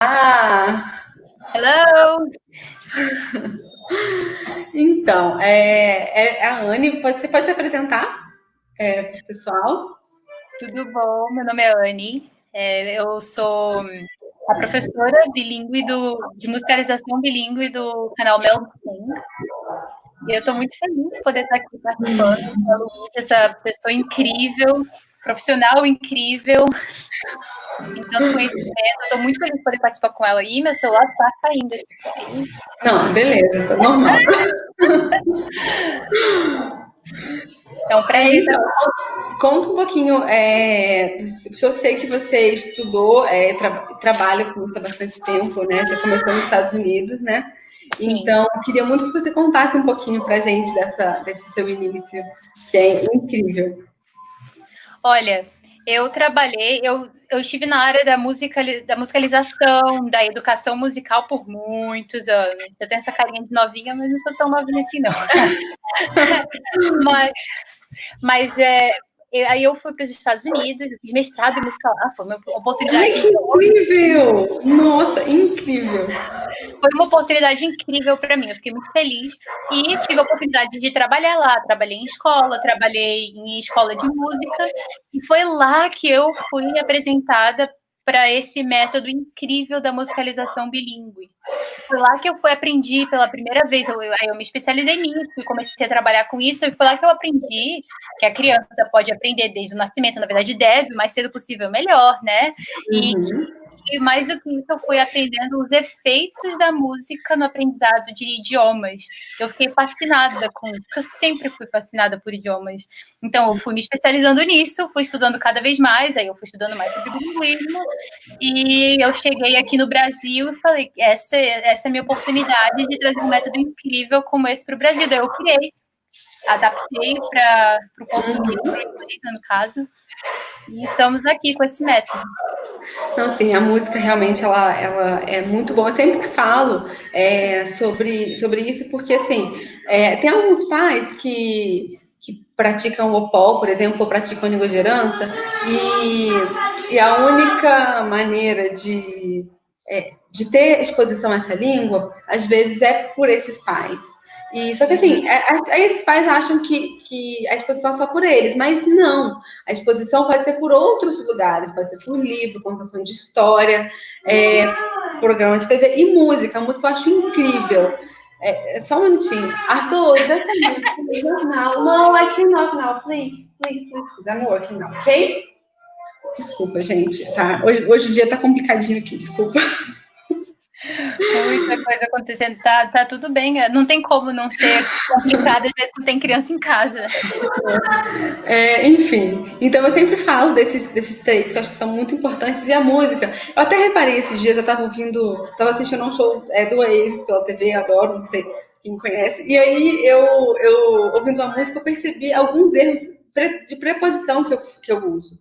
Ah, Hello! então, é a Anne, você pode se apresentar, pessoal? Tudo bom? Meu nome é Anne. Eu sou a professora bilíngue de musicalização bilíngue do canal Melting. E eu estou muito feliz de poder estar aqui participando com a Luísa, essa pessoa incrível, profissional incrível, em tanto conhecimento. Eu estou muito feliz de poder participar com ela. E meu celular está caindo aqui. Não, beleza, tá normal. É um prazer. Então, conta um pouquinho, porque eu sei que você estudou, trabalha com isso há bastante tempo, né? Você começou nos Estados Unidos, né? Sim. Então, eu queria muito que você contasse um pouquinho pra gente desse seu início, que é incrível. Olha, eu estive na área da musicalização, da educação musical por muitos anos. Eu tenho essa carinha de novinha, mas não sou tão novinha assim, não. Aí eu fui para os Estados Unidos, eu fiz mestrado em música lá, foi uma Ai, oportunidade que incrível! Nossa, incrível! Foi uma oportunidade incrível para mim, eu fiquei muito feliz. E tive a oportunidade de trabalhar lá, trabalhei em escola de música, e foi lá que eu fui apresentada para esse método incrível da musicalização bilíngue. Foi lá que eu aprendi pela primeira vez, eu me especializei nisso e comecei a trabalhar com isso, e foi lá que eu aprendi que a criança pode aprender desde o nascimento, na verdade deve, o mais cedo possível melhor, né? E mais do que isso, eu fui aprendendo os efeitos da música no aprendizado de idiomas. Eu fiquei fascinada com isso, porque eu sempre fui fascinada por idiomas. Então, eu fui me especializando nisso, fui estudando cada vez mais, aí eu fui estudando mais sobre bilinguismo, e eu cheguei aqui no Brasil e falei, essa é a minha oportunidade de trazer um método incrível como esse para o Brasil. Daí eu criei, adaptei para o português, para o inglês, no caso, e estamos aqui com esse método. Não, sim, a música realmente ela é muito boa. Eu sempre falo sobre isso, porque assim, tem alguns pais que praticam o OPOL, por exemplo, ou praticam a língua de herança, e a única maneira de ter exposição a essa língua, às vezes, é por esses pais. Só que assim, esses pais acham que a exposição é só por eles, mas não. A exposição pode ser por outros lugares, pode ser por livro, contação de história, programa de TV e música. A música eu acho incrível. Só um minutinho. Arthur, just a minute, please, not now. No, I cannot now. Please, please, please. I'm working now, ok? Desculpa, gente. Tá? Hoje o dia tá complicadinho aqui, desculpa. Muita coisa acontecendo, tá tudo bem, não tem como não ser complicado às vezes quando tem criança em casa. Enfim, então eu sempre falo desses três que eu acho que são muito importantes. E a música, eu até reparei esses dias, eu tava assistindo um show do Oasis pela TV, adoro, não sei quem conhece. E aí eu ouvindo a música, eu percebi alguns erros de preposição que eu uso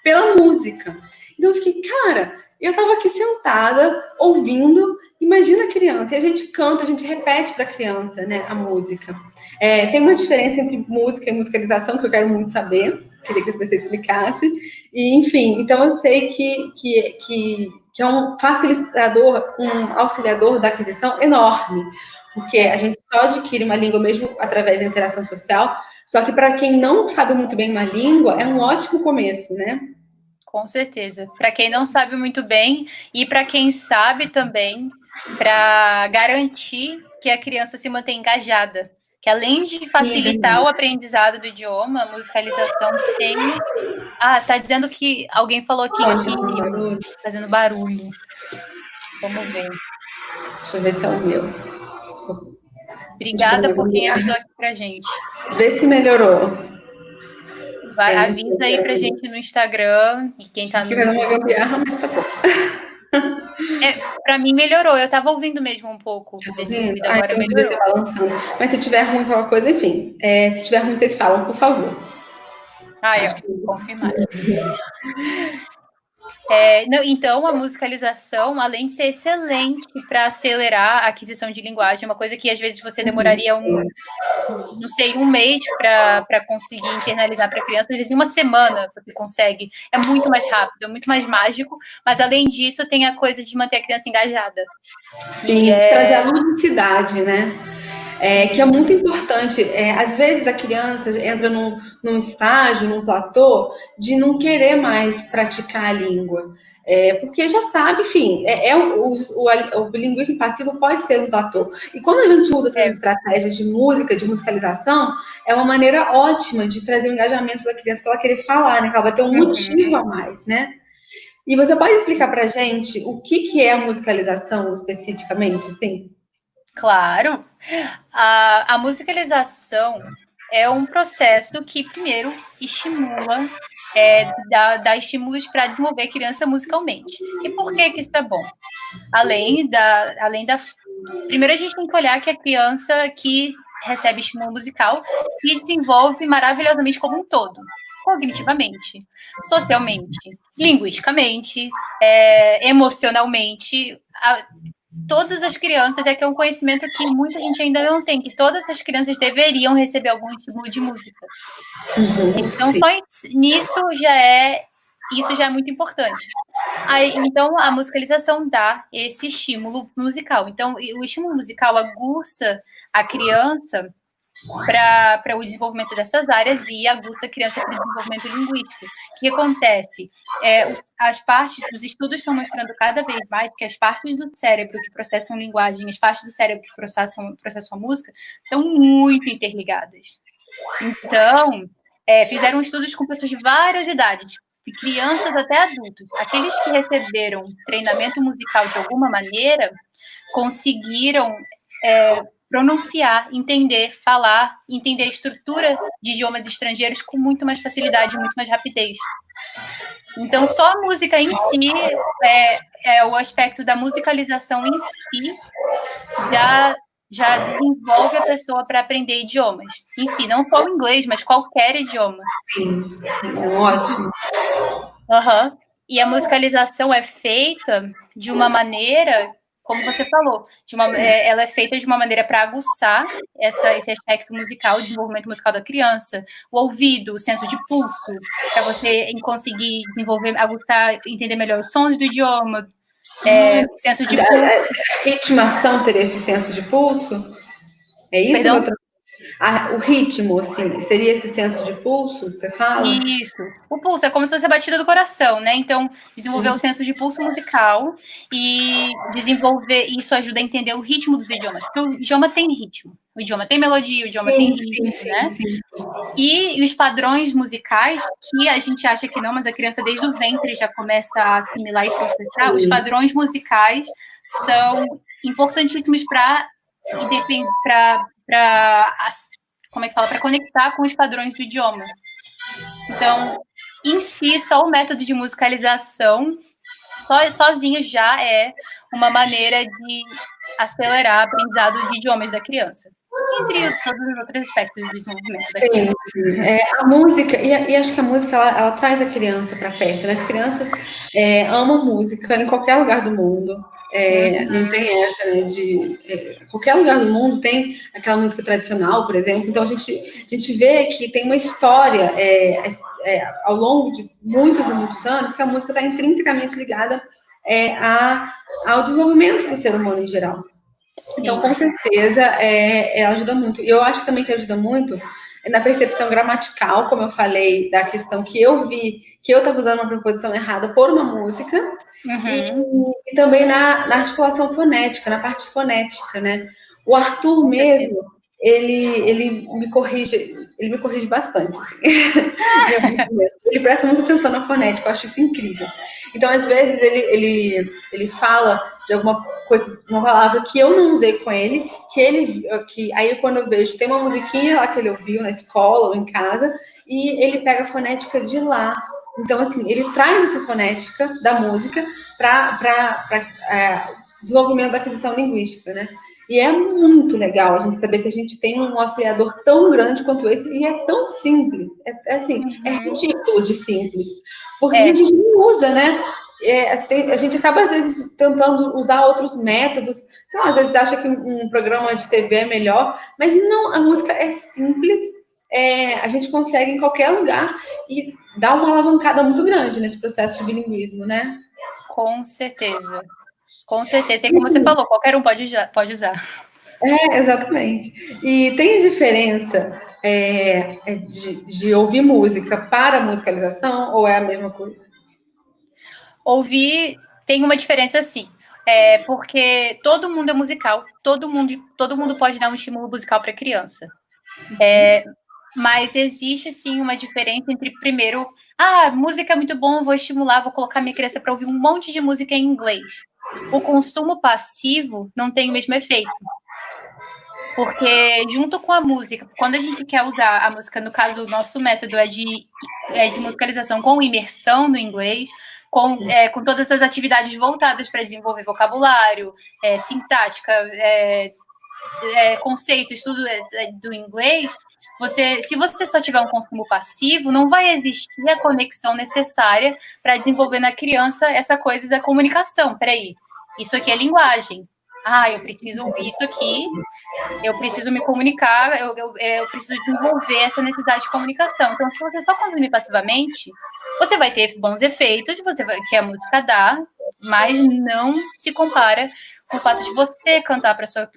pela música. Então eu fiquei, cara, eu tava aqui sentada, ouvindo, imagina a criança, e a gente canta, a gente repete para a criança, né, a música. Tem uma diferença entre música e musicalização que eu quero muito saber, queria que você explicasse. E, enfim, então eu sei que é um facilitador, um auxiliador da aquisição enorme, porque a gente só adquire uma língua mesmo através da interação social, só que para quem não sabe muito bem uma língua, é um ótimo começo, né? Com certeza. Para quem não sabe muito bem e para quem sabe também, para garantir que a criança se mantenha engajada. Que além de facilitar o aprendizado do idioma, a musicalização tem. Tá dizendo que alguém falou aqui que fazendo barulho. Vamos ver. Deixa eu ver se é o meu. Obrigada por quem avisou aqui pra gente. Vê se melhorou. Avisa aí pra gente no Instagram e quem tá no. Aqui vai dar uma gambiarra, mas tá bom. Pra mim melhorou, eu tava ouvindo mesmo um pouco desse ruído, agora então devia melhorou. ser balançando. Mas se tiver ruim qualquer coisa, enfim. Se tiver ruim, vocês falam, por favor. Confirmado. Então, a musicalização, além de ser excelente para acelerar a aquisição de linguagem, é uma coisa que às vezes você demoraria não sei, um mês para conseguir internalizar para a criança, às vezes em uma semana você consegue. É muito mais rápido, é muito mais mágico, mas além disso tem a coisa de manter a criança engajada. Sim, trazer a ludicidade, né? Que é muito importante. Às vezes a criança entra num estágio, num platô, de não querer mais praticar a língua. Porque já sabe, enfim, o bilinguismo passivo pode ser um platô. E quando a gente usa essas estratégias de música, de musicalização, é uma maneira ótima de trazer o engajamento da criança para ela querer falar, né? Que ela vai ter um motivo a mais, né? E você pode explicar para a gente o que é a musicalização especificamente, assim? Claro. A musicalização é um processo que, primeiro, estimula, dá estímulos para desenvolver a criança musicalmente. E por que isso é bom? Primeiro, a gente tem que olhar que a criança que recebe estímulo musical se desenvolve maravilhosamente como um todo. Cognitivamente, socialmente, linguisticamente, emocionalmente. Todas as crianças, que é um conhecimento que muita gente ainda não tem, que todas as crianças deveriam receber algum estímulo de música. Então, sim. só nisso isso já é muito importante. Então, a musicalização dá esse estímulo musical. Então, o estímulo musical aguça a criança para o desenvolvimento dessas áreas e aguça a criança para o desenvolvimento linguístico. O que acontece? Os estudos estão mostrando cada vez mais que as partes do cérebro que processam linguagem, as partes do cérebro que processam a música, estão muito interligadas. Então, fizeram estudos com pessoas de várias idades, de crianças até adultos. Aqueles que receberam treinamento musical de alguma maneira conseguiram pronunciar, entender, falar, entender a estrutura de idiomas estrangeiros com muito mais facilidade, muito mais rapidez. Então, só a música em si, o aspecto da musicalização em si, já desenvolve a pessoa para aprender idiomas em si, não só o inglês, mas qualquer idioma. Sim, ótimo. E a musicalização é feita de uma maneira, como você falou, ela é feita de uma maneira para aguçar esse aspecto musical, o desenvolvimento musical da criança, o ouvido, o senso de pulso, para você conseguir desenvolver, aguçar, entender melhor os sons do idioma, o senso de pulso. A ritmação seria esse senso de pulso? É isso? O ritmo, assim, seria esse senso de pulso que você fala? Isso. O pulso é como se fosse a batida do coração, né? Então, desenvolver o senso de pulso musical e desenvolver isso ajuda a entender o ritmo dos idiomas. Porque o idioma tem ritmo. O idioma tem melodia, o idioma tem ritmo, né? Sim. E os padrões musicais, que a gente acha que não, mas a criança desde o ventre já começa a assimilar e processar, os padrões musicais são importantíssimos para como é que fala? Para conectar com os padrões do idioma. Então, em si, só o método de musicalização, sozinho já é uma maneira de acelerar o aprendizado de idiomas da criança. Entre todos os outros aspectos do desenvolvimento da criança. Sim. A música, e acho que a música, ela traz a criança para perto, né? As crianças amam música em qualquer lugar do mundo. Não tem essa, né, qualquer lugar do mundo tem aquela música tradicional, por exemplo. Então a gente vê que tem uma história ao longo de muitos e muitos anos que a música está intrinsecamente ligada ao desenvolvimento do ser humano em geral. Sim. Então, com certeza, ajuda muito. E eu acho também que ajuda muito na percepção gramatical, como eu falei, da questão que eu vi que eu estava usando uma preposição errada por uma música, e também na articulação fonética, na parte fonética, né? O Arthur mesmo, ele me corrige bastante, assim. Ele presta muita atenção na fonética, eu acho isso incrível. Então, às vezes, ele fala de alguma coisa, uma palavra que eu não usei com ele, que aí quando eu vejo, tem uma musiquinha lá que ele ouviu na escola ou em casa, e ele pega a fonética de lá. Então, assim, ele traz essa fonética da música para desenvolvimento da aquisição linguística, né? E é muito legal a gente saber que a gente tem um auxiliador tão grande quanto esse e é tão simples. É ridículo de simples. Porque a gente não usa, né? a gente acaba, às vezes, tentando usar outros métodos. Sei lá, às vezes acha que um programa de TV é melhor, mas não, a música é simples, a gente consegue em qualquer lugar e dá uma alavancada muito grande nesse processo de bilinguismo, né? Com certeza. Com certeza. E como você falou, qualquer um pode usar. Exatamente. E tem diferença de ouvir música para musicalização ou é a mesma coisa? Ouvir tem uma diferença, sim. Porque todo mundo é musical, todo mundo pode dar um estímulo musical para a criança. Mas existe, sim, uma diferença entre, primeiro, música é muito bom, vou estimular, vou colocar minha criança para ouvir um monte de música em inglês. O consumo passivo não tem o mesmo efeito. Porque, junto com a música, quando a gente quer usar a música, no caso, o nosso método é de musicalização com imersão no inglês, com todas essas atividades voltadas para desenvolver vocabulário, sintática, conceitos, tudo do inglês. Se você só tiver um consumo passivo, não vai existir a conexão necessária para desenvolver na criança essa coisa da comunicação. Peraí, isso aqui é linguagem. Eu preciso ouvir isso aqui, eu preciso me comunicar, eu preciso desenvolver essa necessidade de comunicação. Então, se você só consumir passivamente, você vai ter bons efeitos, que a música dá, mas não se compara com o fato de você cantar para sua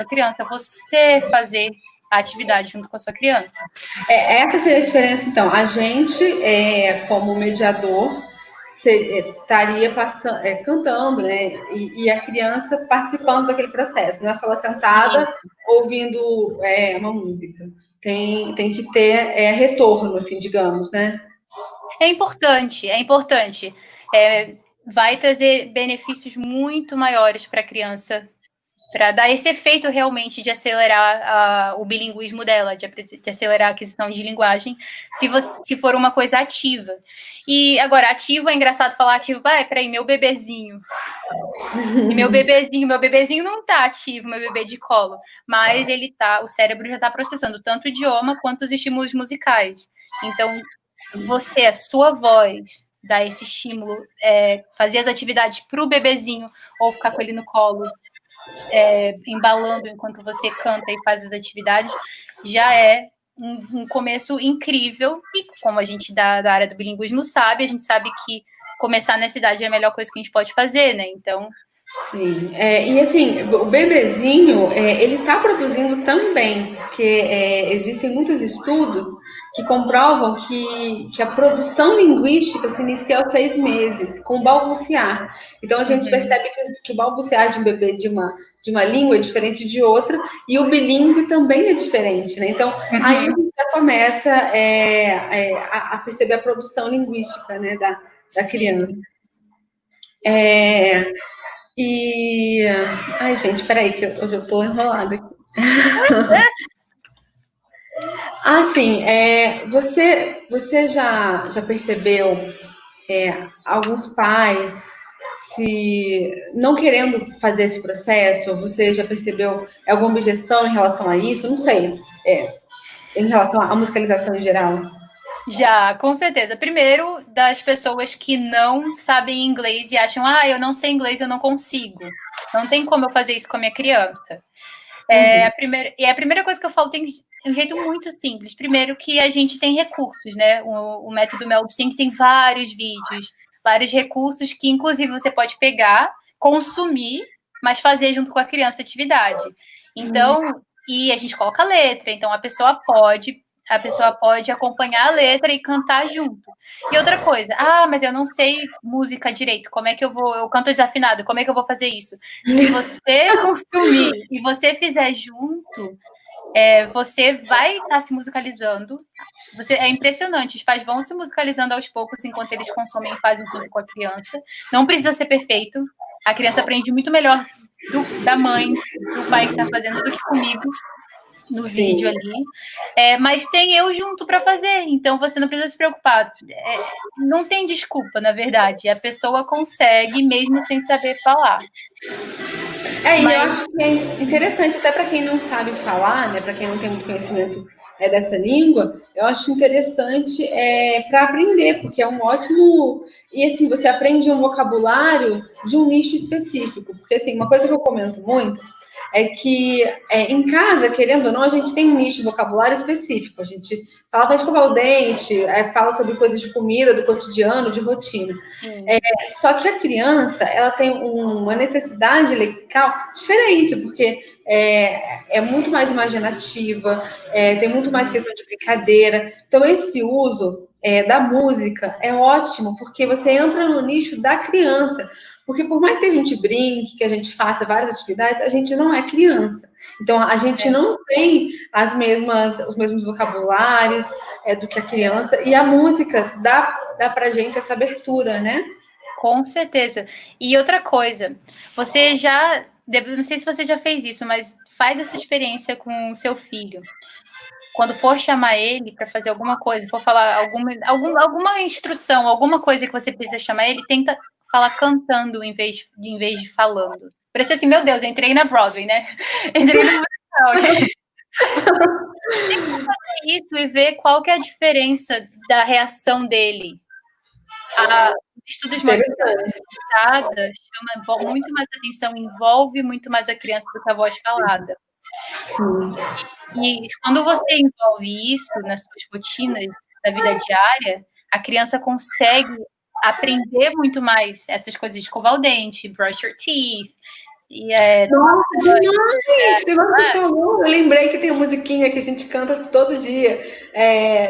criança, você fazer a atividade junto com a sua criança. Essa seria a diferença, então. A gente, como mediador, estaria cantando, né? E a criança participando daquele processo. Não é só ela sentada ouvindo uma música. Tem que ter retorno, assim, digamos, né? É importante. Vai trazer benefícios muito maiores para a criança, para dar esse efeito realmente de acelerar o bilinguismo dela, de acelerar a aquisição de linguagem, se for uma coisa ativa. E agora, ativo, é engraçado falar ativo, peraí, meu bebezinho. E meu bebezinho não tá ativo, meu bebê de colo, mas o cérebro já tá processando tanto o idioma quanto os estímulos musicais. Então, a sua voz, dar esse estímulo, fazer as atividades pro bebezinho, ou ficar com ele no colo, embalando enquanto você canta e faz as atividades, já é um começo incrível. E como a gente da área do bilinguismo sabe, a gente sabe que começar nessa idade é a melhor coisa que a gente pode fazer, né? Então... Sim, e assim, o bebezinho, ele está produzindo também, porque existem muitos estudos que comprovam que a produção linguística se inicia aos 6 meses, com o balbuciar. Então, a gente percebe que o balbuciar de um bebê de uma língua é diferente de outra, e o bilíngue também é diferente, né? Então, aí a gente já começa a perceber a produção linguística, né, da criança. Ai, gente, peraí, que hoje eu tô enrolada aqui. Sim, você já percebeu alguns pais se não querendo fazer esse processo? Você já percebeu alguma objeção em relação a isso? Não sei, em relação à musicalização em geral. Já, com certeza. Primeiro, das pessoas que não sabem inglês e acham, eu não sei inglês, eu não consigo. Não tem como eu fazer isso com a minha criança. A primeira coisa que eu falo tem um jeito muito simples. Primeiro, que a gente tem recursos, né? O método Melbsync tem vários vídeos, vários recursos que, inclusive, você pode pegar, consumir, mas fazer junto com a criança atividade. Então, e a gente coloca a letra, então a pessoa pode acompanhar a letra e cantar junto. E outra coisa, mas eu não sei música direito, como é que eu canto desafinado, como é que eu vou fazer isso? Se você consumir e você fizer junto, você vai estar se musicalizando. É impressionante, os pais vão se musicalizando aos poucos enquanto eles consomem e fazem junto com a criança. Não precisa ser perfeito, a criança aprende muito melhor da mãe, do pai que está fazendo, do que comigo no vídeo ali, mas tem eu junto para fazer, então você não precisa se preocupar, não tem desculpa, na verdade, a pessoa consegue mesmo sem saber falar. Eu acho que é interessante, até para quem não sabe falar, né, para quem não tem muito conhecimento dessa língua, eu acho interessante para aprender, porque é um ótimo E assim, você aprende um vocabulário de um nicho específico. Porque assim, uma coisa que eu comento muito é que em casa, querendo ou não, a gente tem um nicho de vocabulário específico. A gente fala para escovar o dente, fala sobre coisas de comida, do cotidiano, de rotina. Só que a criança, ela tem uma necessidade lexical diferente, porque é muito mais imaginativa, tem muito mais questão de brincadeira. Então, esse uso da música é ótimo, porque você entra no nicho da criança. Porque por mais que a gente brinque, que a gente faça várias atividades, a gente não é criança. Então, a gente não tem os mesmos vocabulários do que a criança. E a música dá pra gente essa abertura, né? Com certeza. E outra coisa, você já... Não sei se você já fez isso, mas faz essa experiência com o seu filho. Quando for chamar ele para fazer alguma coisa, for falar alguma instrução, alguma coisa que você precisa chamar ele, tenta falar cantando em vez de falando. Parece assim, meu Deus, eu entrei na Broadway, né? Entrei no musical. Tem que fazer isso e ver qual que é a diferença da reação dele. Os estudos mostram que a voz cantada chama muito mais atenção, envolve muito mais a criança do que a voz falada. Sim. E quando você envolve isso nas suas rotinas da vida diária, a criança consegue aprender muito mais essas coisas de escovar o dente, brush your teeth. Nossa, demais! Você falou, eu lembrei que tem uma musiquinha que a gente canta todo dia,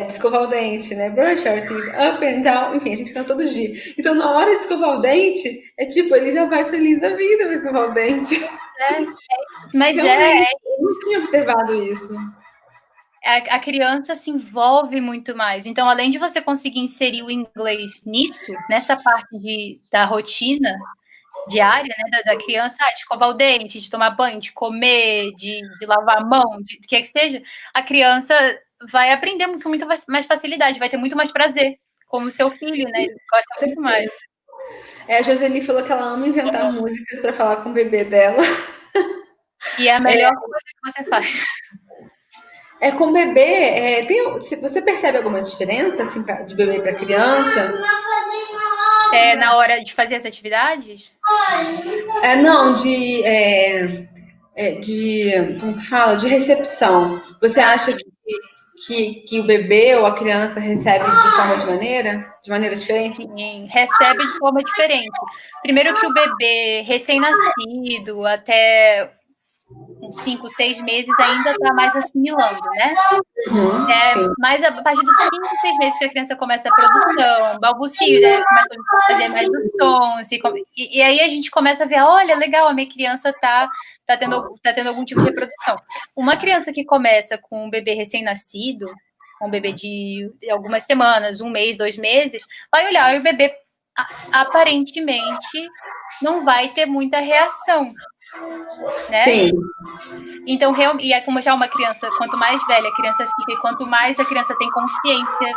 de escovar o dente, né? Brush your teeth, up and down, enfim, a gente canta todo dia. Então, na hora de escovar o dente, tipo, ele já vai feliz da vida para escovar o dente. Mas eu não tinha observado isso. A criança se envolve muito mais. Então, além de você conseguir inserir o inglês nessa parte da rotina diária, né, da criança, de escovar o dente, de tomar banho, de comer, de lavar a mão, de que seja, a criança vai aprender com muito mais facilidade, vai ter muito mais prazer, como seu filho, né? Ele gosta muito mais. A Joseli falou que ela ama inventar músicas para falar com o bebê dela. E é a melhor coisa que você faz. Com bebê, você percebe alguma diferença assim, de bebê para criança? Na hora de fazer as atividades? Não, como que fala? De recepção. Você acha que o bebê ou a criança recebe de maneira diferente? Sim, recebe de forma diferente. Primeiro que o bebê recém-nascido, até uns 5, 6 meses, ainda está mais assimilando, né? Mais a partir dos 5, 6 meses que a criança começa a produção, balbucio, né? Começa a fazer mais os sons, e aí a gente começa a ver, olha, legal, a minha criança tá tendo algum tipo de reprodução. Uma criança que começa com um bebê recém-nascido, um bebê de algumas semanas, 1 mês, 2 meses, vai olhar e o bebê aparentemente não vai ter muita reação, né? Sim. Então, e como já uma criança, quanto mais velha a criança fica e quanto mais a criança tem consciência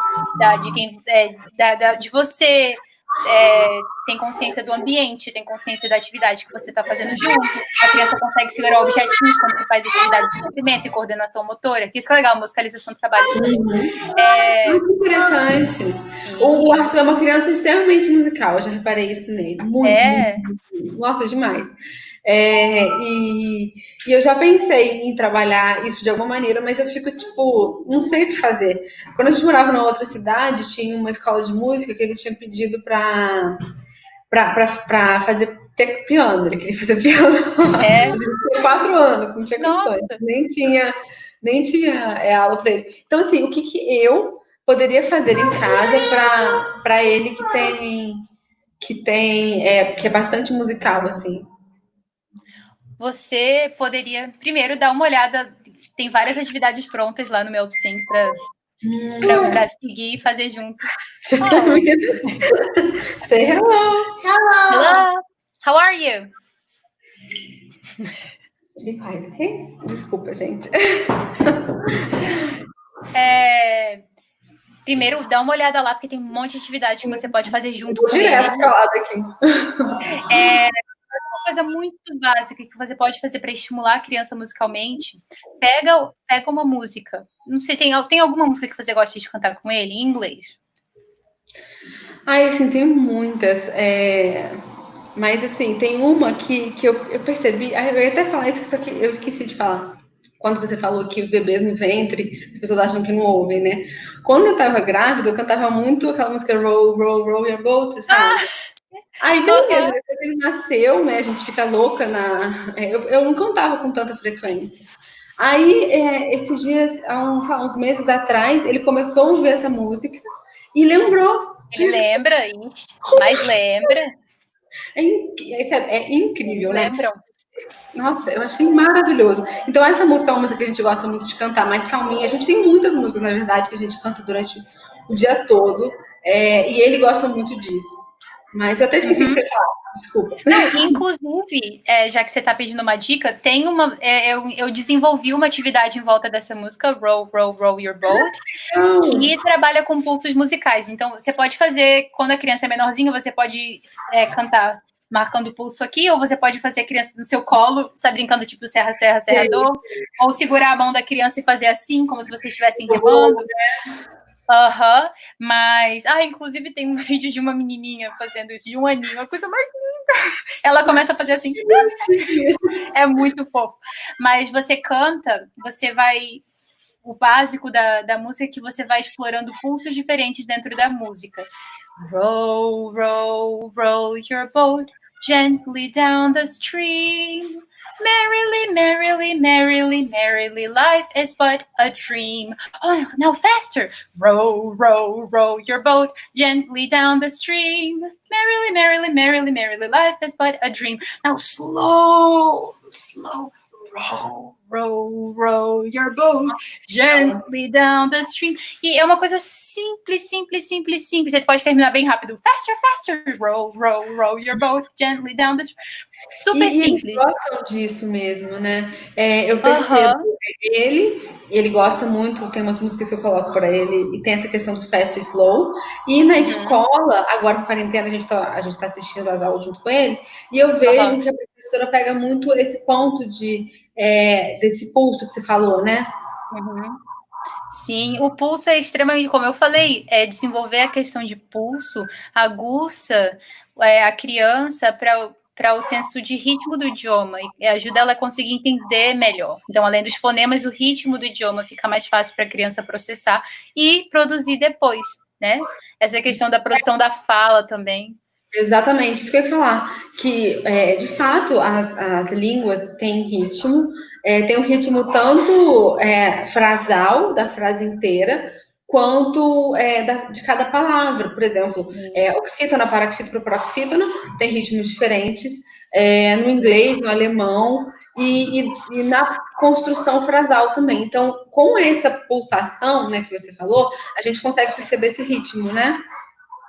de você, tem consciência do ambiente, tem consciência da atividade que você está fazendo junto, a criança consegue segurar objetinhos quando você faz atividade de suprimento e coordenação motora, que isso que é legal, musicalização do trabalho. Muito interessante. O Arthur é uma criança extremamente musical, eu já reparei isso nele. Muito. Nossa, demais. E eu já pensei em trabalhar isso de alguma maneira, mas eu fico tipo, não sei o que fazer. Quando a gente morava numa outra cidade, tinha uma escola de música que ele tinha pedido para fazer piano. Ele queria fazer piano. Ele tinha 4 anos, não tinha condições. Nem tinha aula para ele. Então, assim, o que eu poderia fazer em casa para ele que é bastante musical, assim? Você poderia, primeiro, dar uma olhada. Tem várias atividades prontas lá no meu Sync para seguir e fazer junto. Say hello. Hello. How are you? Desculpa, gente. Primeiro, dá uma olhada lá, porque tem um monte de atividade que você pode fazer junto com ele. Direto calado aqui. Uma coisa muito básica que você pode fazer para estimular a criança musicalmente, pega uma música. Não sei, tem alguma música que você gosta de cantar com ele em inglês? Ai, assim, tem muitas. Mas, assim, tem uma que eu percebi. Eu ia até falar isso, só que eu esqueci de falar. Quando você falou que os bebês no ventre, as pessoas acham que não ouvem, né? Quando eu tava grávida, eu cantava muito aquela música Roll, Roll, Roll Your Boat, sabe? Aí, beleza, Aham. depois ele nasceu, né? A gente fica louca na. Eu não cantava com tanta frequência. Aí, esses dias, há uns meses atrás, ele começou a ouvir essa música e lembrou. Ele lembra, ixi, mas lembra. Isso é Eles incrível, né? lembram. Nossa, eu achei maravilhoso. Então, essa música é uma música que a gente gosta muito de cantar, mais calminha. A gente tem muitas músicas, na verdade, que a gente canta durante o dia todo. E ele gosta muito disso. Mas eu até esqueci o que você falava, desculpa. Não, inclusive, já que você está pedindo uma dica, tem uma. Eu desenvolvi uma atividade em volta dessa música, Roll, Roll, Roll Your Boat, que trabalha com pulsos musicais. Então, você pode fazer, quando a criança é menorzinha, você pode cantar marcando o pulso aqui, ou você pode fazer a criança no seu colo, sabe, brincando tipo serra, serra, serrador, ou segurar a mão da criança e fazer assim, como se vocês estivessem remando. Aham, mas... inclusive tem um vídeo de uma menininha fazendo isso, de 1 aninho, a coisa mais linda. Ela começa a fazer assim. É muito fofo. Mas você canta, você vai... O básico da música é que você vai explorando pulsos diferentes dentro da música. Roll, roll, roll your boat gently down the stream. Merrily, merrily, merrily, merrily, life is but a dream. Oh, no, now faster. Row, row, row your boat gently down the stream. Merrily, merrily, merrily, merrily, life is but a dream. Now slow, slow. Row, row, row your boat gently down the stream. E é uma coisa simples, simples, simples, simples. Você pode terminar bem rápido. Faster, faster. Row, row, row your boat gently down the stream. Super simples. Eles gostam disso mesmo, né? Eu percebo ele gosta muito, tem umas músicas que eu coloco para ele, e tem essa questão do fast e slow. E na escola, agora com quarentena, a gente tá assistindo as aulas junto com ele, e eu vejo que a professora pega muito esse ponto desse pulso que você falou, né? Sim, o pulso é extremamente, como eu falei, desenvolver a questão de pulso aguça a criança para o senso de ritmo do idioma e ajuda ela a conseguir entender melhor. Então, além dos fonemas, o ritmo do idioma fica mais fácil para a criança processar e produzir depois, né? Essa questão da produção da fala também. Exatamente, isso que eu ia falar, que de fato as línguas têm ritmo, tem um ritmo tanto frasal, da frase inteira, quanto de cada palavra. Por exemplo, oxítona, paroxítona, paroxítona, tem ritmos diferentes, no inglês, no alemão, e na construção frasal também. Então, com essa pulsação, né, que você falou, a gente consegue perceber esse ritmo, né?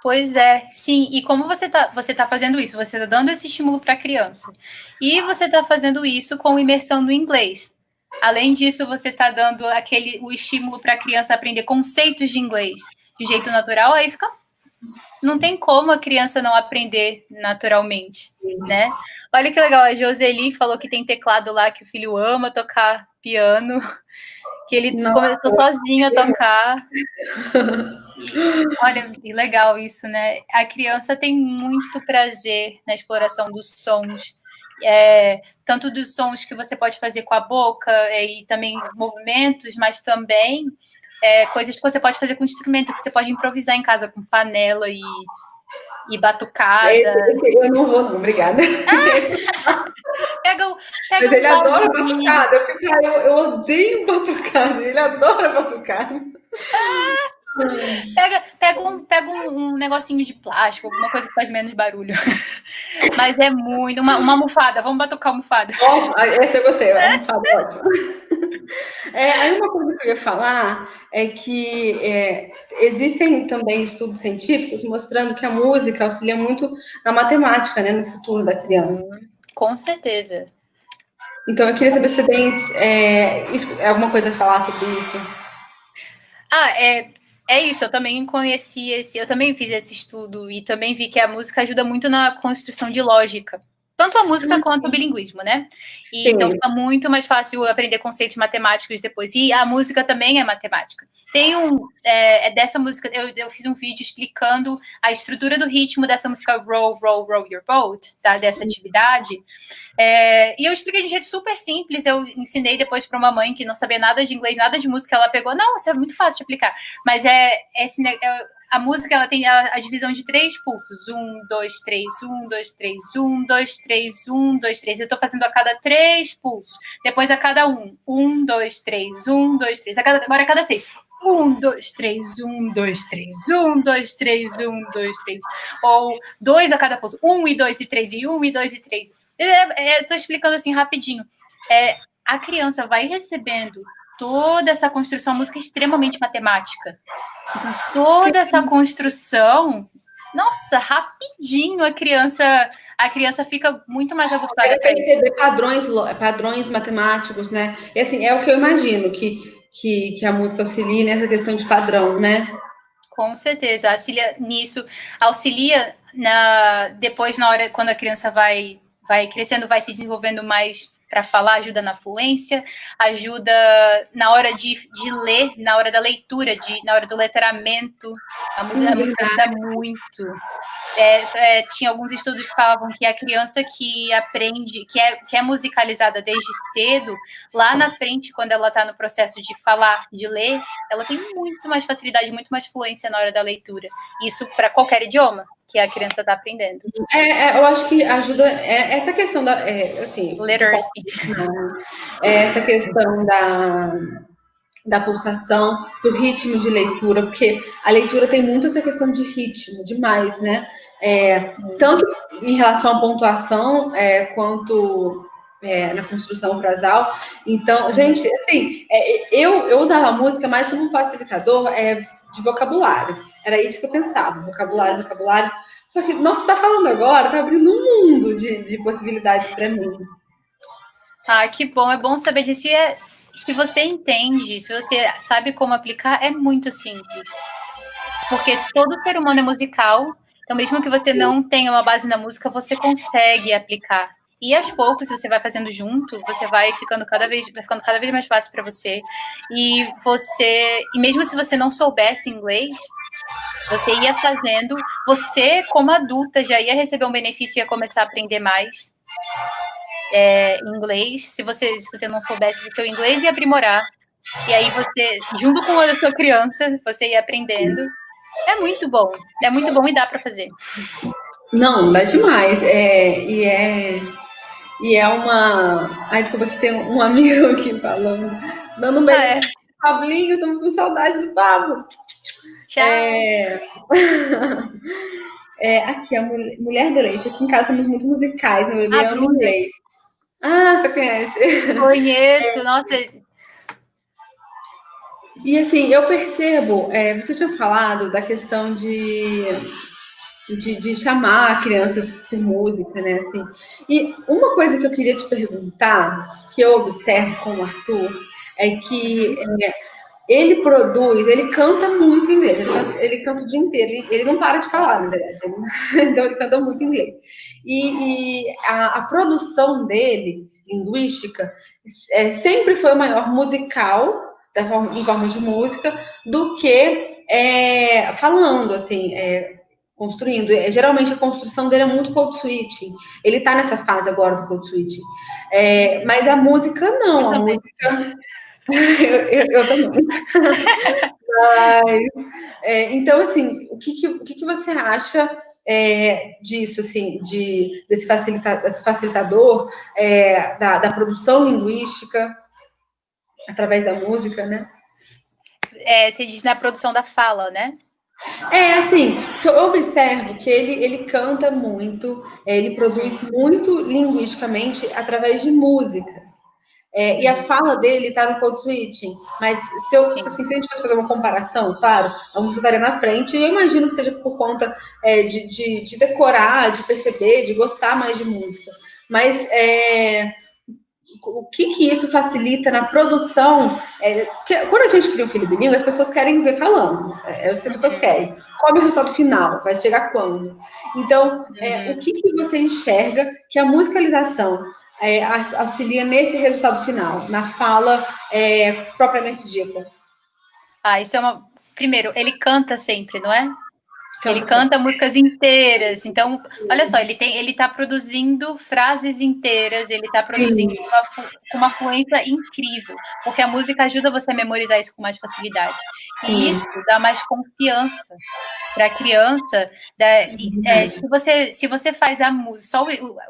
Pois é, sim. E como você tá fazendo isso? Você está dando esse estímulo para a criança. E você está fazendo isso com imersão no inglês. Além disso, você está dando o estímulo para a criança aprender conceitos de inglês de jeito natural, aí fica... Não tem como a criança não aprender naturalmente, né? Olha que legal, a Joseli falou que tem teclado lá, que o filho ama tocar piano, que ele começou sozinho a tocar. Olha, que legal isso, né? A criança tem muito prazer na exploração dos sons, tanto dos sons que você pode fazer com a boca e também movimentos, mas também coisas que você pode fazer com instrumento, que você pode improvisar em casa com panela e batucada. Eu não vou, não, obrigada. Mas ele adora batucada. Eu odeio batucada. Ele adora batucada. Pega um negocinho de plástico, alguma coisa que faz menos barulho. Mas é muito... Uma almofada, vamos batucar almofada. Ótimo, essa eu gostei, a almofada, ótimo. Aí uma coisa que eu ia falar é que existem também estudos científicos mostrando que a música auxilia muito na matemática, né, no futuro da criança. Com certeza. Então eu queria saber se você tem alguma coisa a falar sobre isso. É isso, eu também eu também fiz esse estudo e também vi que a música ajuda muito na construção de lógica, tanto a música quanto o bilinguismo, né? E, Sim. então fica muito mais fácil aprender conceitos matemáticos depois. E a música também é matemática. Tem dessa música, eu fiz um vídeo explicando a estrutura do ritmo dessa música Row, Row, Row Your Boat, tá? Dessa atividade. E eu expliquei de um jeito super simples. Eu ensinei depois para uma mãe que não sabia nada de inglês, nada de música. Ela pegou, não, isso é muito fácil de aplicar. Mas a música, ela tem a divisão de 3 pulsos. 1, 2, 3, 1, 2, 3, 1, 2, 3, 1, 2, 3. Eu tô fazendo a cada 3 pulsos. Depois a cada 1. 1, 2, 3, 1, 2, 3. Agora a cada 6. 1, 2, 3, 1, 2, 3, 1, 2, 3, 1, 2, 3. Ou 2 a cada pulso. 1 e 2 e 3 e 1 e 2 e 3. Eu tô explicando assim rapidinho. A criança vai recebendo toda essa construção, a música é extremamente matemática. Então, toda essa construção, nossa, rapidinho a criança fica muito mais aguçada. Consegue perceber padrões matemáticos, né? E assim, é o que eu imagino que a música auxilia nessa questão de padrão, né? Com certeza, auxilia nisso, auxilia depois na hora quando a criança vai crescendo, vai se desenvolvendo mais para falar, ajuda na fluência, ajuda na hora de ler, na hora da leitura, na hora do letramento. A música ajuda muito. Tinha alguns estudos que falavam que a criança que aprende, que é musicalizada desde cedo, lá na frente, quando ela está no processo de falar, de ler, ela tem muito mais facilidade, muito mais fluência na hora da leitura. Isso para qualquer idioma que a criança está aprendendo. Eu acho que ajuda essa questão da literacy. Essa questão da pulsação, do ritmo de leitura, porque a leitura tem muito essa questão de ritmo, demais, né? Tanto em relação à pontuação, quanto na construção frasal. Então, gente, assim, eu usava a música mais como um facilitador de vocabulário. Era isso que eu pensava, vocabulário. Só que, nossa, tá falando agora, tá abrindo um mundo de possibilidades para mim. Ah, que bom, é bom saber disso. Se você entende, se você sabe como aplicar, é muito simples. Porque todo ser humano é musical, então mesmo que você não tenha uma base na música, você consegue aplicar. E aos poucos, você vai fazendo junto, você vai ficando cada vez mais fácil para você. E mesmo se você não soubesse inglês, você ia fazendo, você como adulta já ia receber um benefício e ia começar a aprender mais inglês. Se você não soubesse do seu inglês, ia aprimorar. E aí você, junto com a sua criança, você ia aprendendo. É muito bom e dá para fazer. Não, dá demais. E é uma... Ai, desculpa que tem um amigo aqui falando, dando um beijo pro Pablinho, tô com saudade do Pablo. Tchau. Aqui, a Mulher do Leite. Aqui em casa somos muito musicais, meu bebê ama inglês. Ah, você conhece? Conheço, nossa. E assim, eu percebo, você tinha falado da questão de chamar a criança por música, né? Assim. E uma coisa que eu queria te perguntar, que eu observo com o Arthur, é que ele canta muito inglês, ele canta o dia inteiro, ele não para de falar, na verdade, então ele canta muito inglês. E a produção dele, linguística, sempre foi maior musical, em forma de música, do que falando, assim, construindo. Geralmente a construção dele é muito code switching. Ele tá nessa fase agora do code switching. Mas a música não, a música... eu também. Mas, então, assim, o que você acha disso, assim, desse facilitador da produção linguística através da música, né? Você diz na produção da fala, né? Assim, eu observo que ele canta muito, ele produz muito linguisticamente através de músicas. E a fala dele tá no code switching. Mas se a gente fosse fazer uma comparação, claro, a música estaria na frente, e eu imagino que seja por conta de decorar, de perceber, de gostar mais de música. Mas o que isso facilita na produção? Porque quando a gente cria um filho bilíngue, as pessoas querem ver falando, é o que as pessoas querem. qual é o resultado final? Vai chegar quando? Então, o que você enxerga que a musicalização auxilia nesse resultado final, na fala propriamente dita? Isso é uma... Primeiro, ele canta sempre, não é? Ele Canta canta músicas inteiras. Então, olha só, ele tá produzindo frases inteiras, ele tá produzindo com uma fluência incrível, porque a música ajuda você a memorizar isso com mais facilidade. E isso dá mais confiança para a criança. Se você faz a música,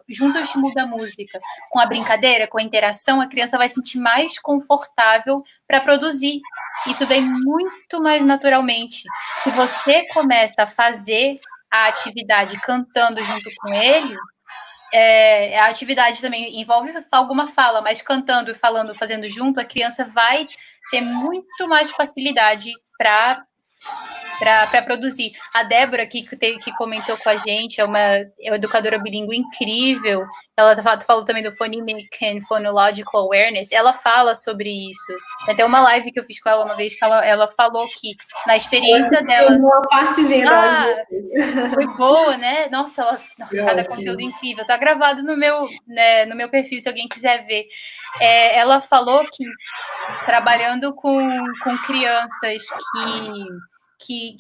junto ao estímulo da música, com a brincadeira, com a interação, a criança vai se sentir mais confortável para produzir. Isso vem muito mais naturalmente. Se você começa a fazer a atividade cantando junto com ele, a atividade também envolve alguma fala, mas cantando e falando, fazendo junto, a criança vai ter muito mais facilidade para produzir. A Débora, que comentou com a gente, é uma educadora bilíngue incrível. Ela falou também do Phonemic and Phonological Awareness. Ela fala sobre isso. Tem até uma live que eu fiz com ela uma vez que ela falou que na experiência dela... Uma partezinha foi boa, né? Nossa, cada conteúdo incrível. Tá gravado no meu perfil, se alguém quiser ver. Ela falou que trabalhando com crianças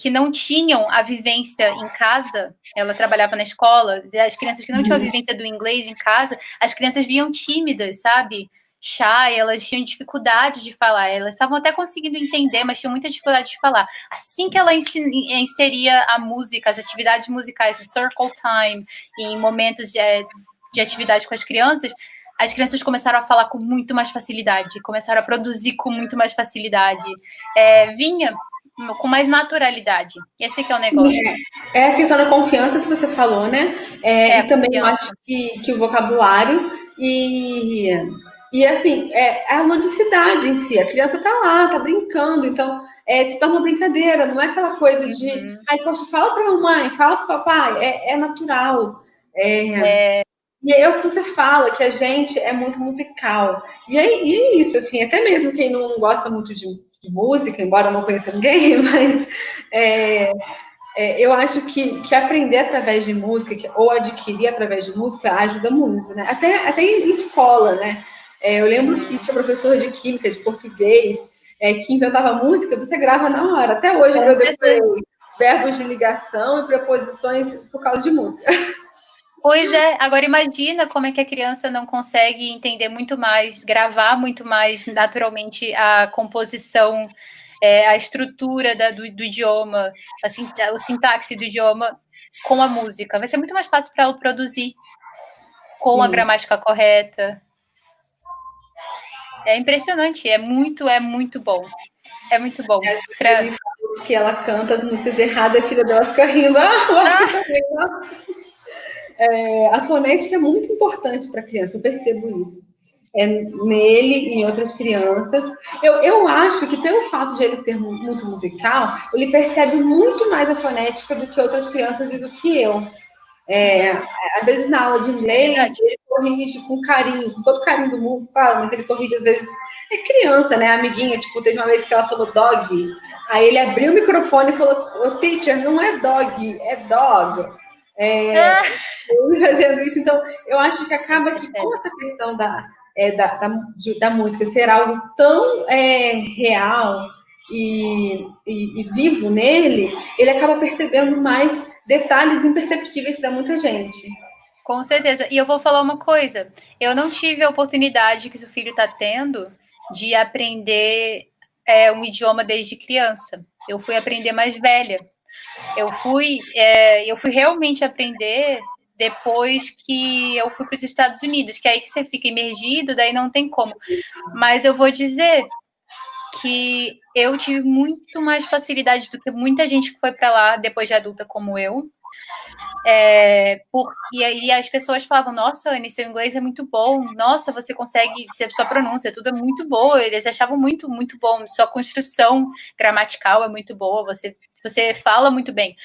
que não tinham a vivência em casa, ela trabalhava na escola, as crianças que não tinham a vivência do inglês em casa, as crianças vinham tímidas, sabe? Shy, elas tinham dificuldade de falar, elas estavam até conseguindo entender, mas tinham muita dificuldade de falar. Assim que ela inseria a música, as atividades musicais no circle time, em momentos de atividade com as crianças começaram a falar com muito mais facilidade, começaram a produzir com muito mais facilidade. Vinha com mais naturalidade. Esse que é o negócio. É a questão da confiança que você falou, né? E também eu acho que o vocabulário e assim, a ludicidade em si. A criança tá lá, tá brincando, então se torna uma brincadeira, não é aquela coisa de ai, poxa, fala pra mamãe, fala pro papai, é natural. E aí você fala que a gente é muito musical. E é isso, assim, até mesmo quem não gosta muito de música, embora eu não conheça ninguém, mas eu acho que aprender através de música, ou adquirir através de música, ajuda muito, né? Até em escola, né? Eu lembro que tinha professor de química, de português, que inventava música, você grava na hora. Até hoje eu decorei verbos de ligação e preposições por causa de música. Pois é, agora imagina como é que a criança não consegue entender muito mais, gravar muito mais naturalmente a composição, a estrutura do idioma, o sintaxe do idioma com a música. Vai ser muito mais fácil para ela produzir com a gramática correta. É impressionante, é muito bom. É muito bom. Que ela canta as músicas erradas, a filha dela fica rindo. A fonética é muito importante para a criança, eu percebo isso. Nele e em outras crianças. Eu acho que pelo fato de ele ser muito musical, ele percebe muito mais a fonética do que outras crianças e do que eu. Às vezes na aula de inglês, ele corrige com carinho, com todo carinho do mundo, claro, mas ele corrige às vezes. É criança, né? A amiguinha, tipo, teve uma vez que ela falou dog, aí ele abriu o microfone e falou: "Ô, teacher, não é dog, é dog." Fazendo isso, então eu acho que acaba que com essa questão da música ser algo tão real e vivo nele, ele acaba percebendo mais detalhes imperceptíveis para muita gente. Com certeza. E eu vou falar uma coisa. Eu não tive a oportunidade que o seu filho está tendo de aprender um idioma desde criança. Eu fui aprender mais velha. Eu fui realmente aprender depois que eu fui para os Estados Unidos, que é aí que você fica imergido, daí não tem como. Mas eu vou dizer que eu tive muito mais facilidade do que muita gente que foi para lá depois de adulta como eu. E aí as pessoas falavam: nossa, Anny, seu inglês é muito bom, nossa, você consegue, sua pronúncia, tudo é muito boa. Eles achavam muito, muito bom, sua construção gramatical é muito boa, você fala muito bem.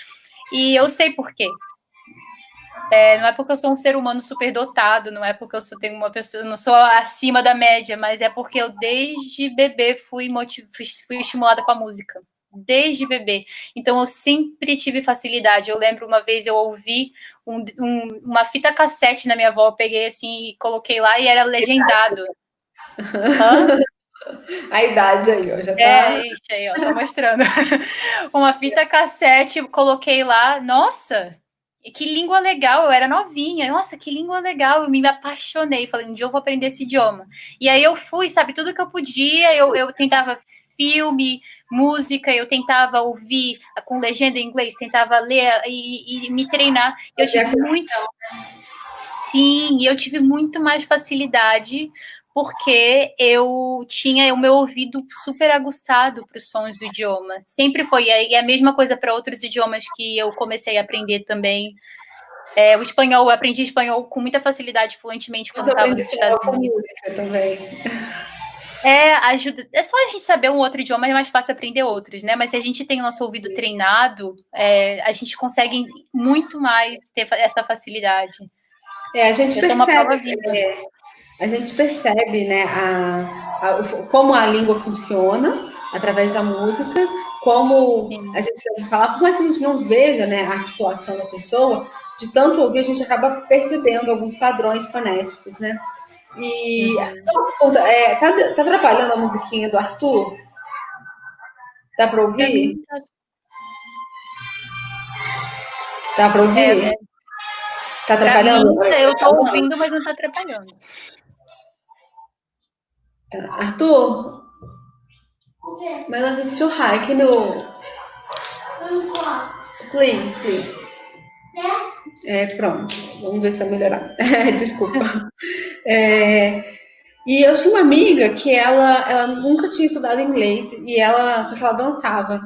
E eu sei por quê. Não é porque eu sou um ser humano superdotado, não é porque eu tenho uma pessoa, não sou acima da média, mas é porque eu desde bebê fui estimulada com a música. desde bebê. Então, eu sempre tive facilidade. Eu lembro uma vez eu ouvi uma fita cassete na minha avó, eu peguei assim e coloquei lá e era legendado. A idade aí, ó, já tá... Isso aí, ó, tô mostrando. Uma fita cassete, coloquei lá, nossa... Que língua legal, eu era novinha. Nossa, que língua legal, eu me apaixonei. Falei, um dia eu vou aprender esse idioma. E aí eu fui, sabe, tudo que eu podia, eu tentava filme, música, eu tentava ouvir com legenda em inglês, tentava ler e me treinar. Eu tive muito... Sim, eu tive muito mais facilidade porque eu tinha o meu ouvido super aguçado para os sons do idioma. Sempre foi. E a mesma coisa para outros idiomas que eu comecei a aprender também. O espanhol, eu aprendi espanhol com muita facilidade, fluentemente, quando estava nos Estados Unidos. Também. Ajuda. É só a gente saber um outro idioma, é mais fácil aprender outros, né? Mas se a gente tem o nosso ouvido treinado, a gente consegue muito mais ter essa facilidade. A gente percebe, né, como a língua funciona através da música, como a gente deve falar, por mais que a gente não veja, né, a articulação da pessoa, de tanto ouvir, a gente acaba percebendo alguns padrões fonéticos, né? E tá atrapalhando a musiquinha do Arthur? Dá para ouvir? Dá para ouvir? Tá atrapalhando? Mim, eu tô ouvindo, mas não tá atrapalhando. Arthur? My love is so high. Can you... Please. Pronto. Vamos ver se vai melhorar. Desculpa. E eu tinha uma amiga que ela nunca tinha estudado inglês e só que ela dançava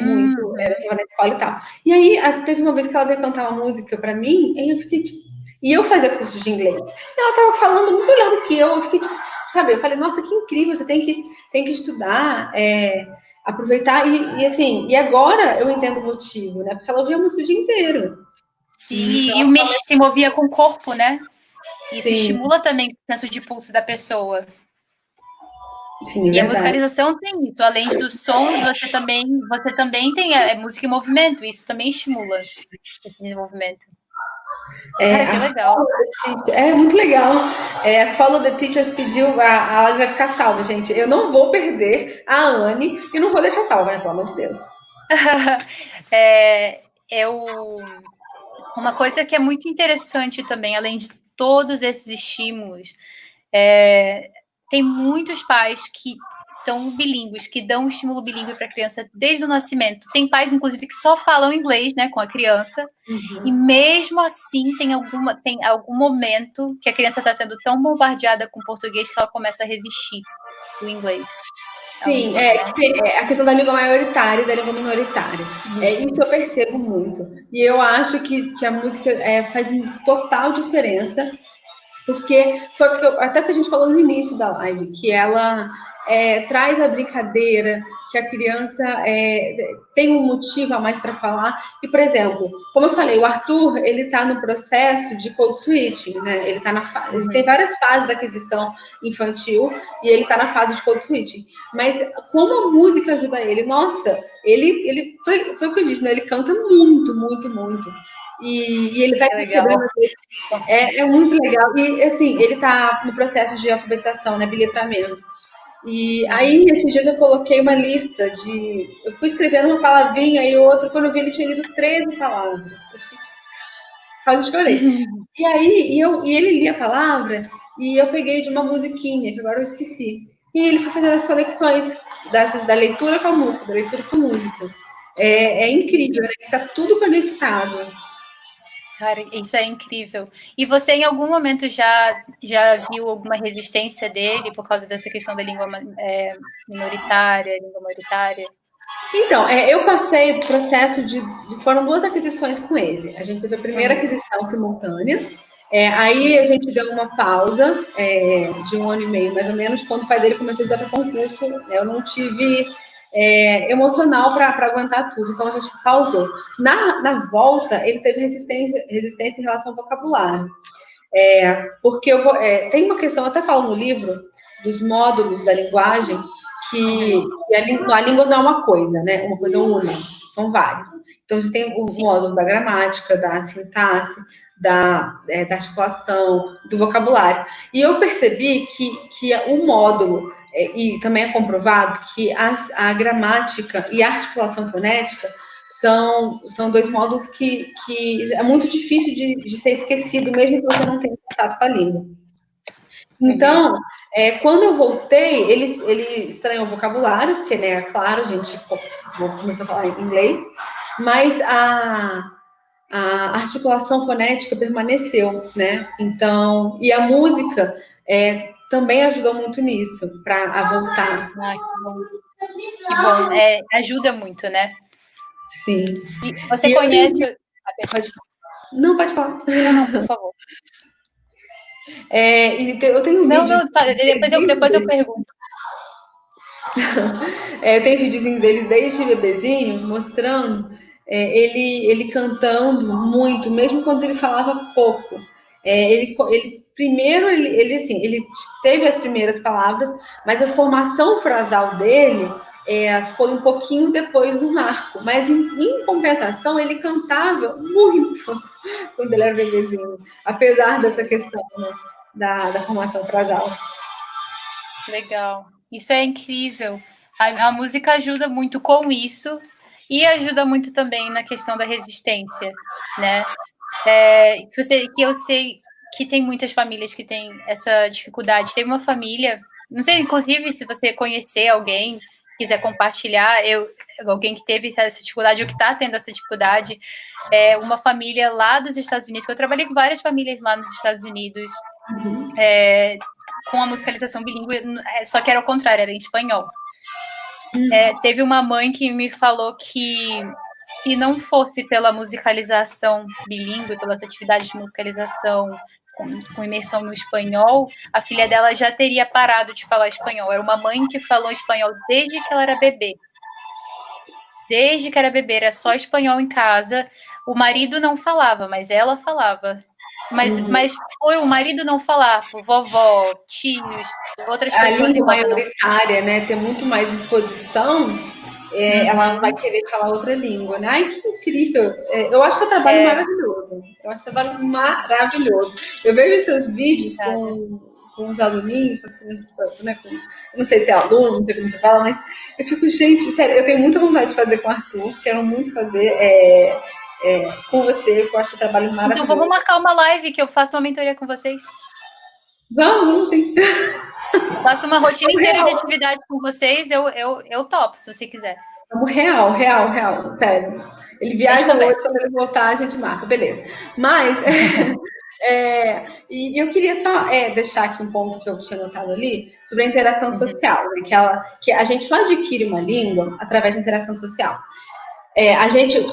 muito, era assim, na escola e tal. E aí teve uma vez que ela veio cantar uma música pra mim, e eu fiquei tipo, e eu fazia curso de inglês. E ela tava falando muito melhor do que eu fiquei tipo, sabe, eu falei, nossa, que incrível, você tem que estudar, aproveitar, e assim, e agora eu entendo o motivo, né? Porque ela ouvia a música o dia inteiro. Sim, e o se movia com o corpo, né? Isso estimula também o senso de pulso da pessoa. Sim, e a musicalização tem isso. Além dos sons, você também tem música em movimento. Isso também estimula esse desenvolvimento. Cara, que legal. É muito legal. Follow the Teachers pediu, a live vai ficar salva, gente. Eu não vou perder a Anne e não vou deixar salva, né? Pelo amor de Deus. Uma coisa que é muito interessante também, além de todos esses estímulos, tem muitos pais que são bilíngues, que dão um estímulo bilíngue para a criança desde o nascimento. Tem pais, inclusive, que só falam inglês, né, com a criança, e mesmo assim tem algum momento que a criança está sendo tão bombardeada com português que ela começa a resistir o inglês. Sim, a questão da língua maioritária e da língua minoritária. Isso eu percebo muito. E eu acho que a música faz total diferença, porque foi até o que a gente falou no início da live, que ela traz a brincadeira, que a criança tem um motivo a mais para falar. E, por exemplo, como eu falei, o Arthur, ele está no processo de code switching, né? Ele tá tem várias fases da aquisição infantil e ele está na fase de code switching. Mas como a música ajuda ele? Nossa, ele foi o que eu disse, né? Ele canta muito, muito, muito. E ele vai percebendo. É muito legal. E, assim, ele está no processo de alfabetização, né? Bilhetramento. E aí, esses dias eu coloquei uma lista de... Eu fui escrevendo uma palavrinha e outra, quando eu vi, ele tinha lido 13 palavras. Quase chorei. E aí, e ele lia a palavra e eu peguei de uma musiquinha, que agora eu esqueci. E ele foi fazendo as conexões da leitura com a música, da leitura com a música. É incrível, né? Está tudo conectado. Cara, isso é incrível. E você, em algum momento, já viu alguma resistência dele por causa dessa questão da língua minoritária, língua maioritária? Então, eu passei o processo foram 2 aquisições com ele. A gente teve a primeira aquisição simultânea. Aí a gente deu uma pausa de 1 ano e meio, mais ou menos, quando o pai dele começou a estudar para concurso. Eu não tive emocional para aguentar tudo, então a gente pausou. Na volta, ele teve resistência em relação ao vocabulário. Porque tem uma questão, eu até falo no livro, dos módulos da linguagem, a língua não é uma coisa, né? Uma coisa única, são várias. Então, a gente tem o módulo da gramática, da sintaxe, da articulação, do vocabulário. E eu percebi que o módulo, e também é comprovado que a gramática e a articulação fonética são dois módulos que é muito difícil de ser esquecido, mesmo que você não tenha contato com a língua. Então, quando eu voltei, ele estranhou o vocabulário, porque, né, claro, a gente começou a falar inglês, mas a articulação fonética permaneceu, né? Então, e a música também ajudou muito nisso, para voltar. Ah, que bom. Que bom. Ajuda muito, né? Sim. E você conhece... Não, pode falar. Não, por favor. Eu tenho vídeos... Depois eu pergunto. Eu tenho videozinho dele desde bebezinho, mostrando ele cantando muito, mesmo quando ele falava pouco. Primeiro, ele teve as primeiras palavras, mas a formação frasal dele foi um pouquinho depois do marco. Mas, em compensação, ele cantava muito quando ele era bebezinho, apesar dessa questão, né, da formação frasal. Legal. Isso é incrível. A música ajuda muito com isso e ajuda muito também na questão da resistência, né? Que eu sei que tem muitas famílias que têm essa dificuldade. Tem uma família, não sei, inclusive, se você conhecer alguém, quiser compartilhar, alguém que teve essa dificuldade ou que está tendo essa dificuldade, uma família lá dos Estados Unidos, que eu trabalhei com várias famílias lá nos Estados Unidos, com a musicalização bilíngue, só que era o contrário, era em espanhol. Teve uma mãe que me falou que se não fosse pela musicalização bilíngue, pelas atividades de musicalização com imersão no espanhol, a filha dela já teria parado de falar espanhol. Era uma mãe que falou espanhol desde que ela era bebê. Desde que era bebê, era só espanhol em casa. O marido não falava, mas ela falava. Mas foi o marido não falar, por vovó, tios, outras pessoas. A língua maioritária, né? Ter muito mais disposição, ela vai querer falar outra língua, né? Ai, que incrível! Eu acho seu trabalho maravilhoso. Eu acho seu trabalho maravilhoso. Eu vejo seus vídeos com os aluninhos, né? Eu não sei se é aluno, não sei como você fala, mas eu fico, gente, sério, eu tenho muita vontade de fazer com o Arthur, quero muito fazer com você, eu acho o trabalho maravilhoso. Então vamos marcar uma live que eu faço uma mentoria com vocês. Vamos sim. Eu faço uma rotina inteira de atividade com vocês, eu topo, se você quiser. Vamos real, sério. Ele viaja hoje, quando ele voltar, a gente marca, beleza. Mas, e eu queria só deixar aqui um ponto que eu tinha notado ali, sobre a interação social, né? Que a gente só adquire uma língua através da interação social.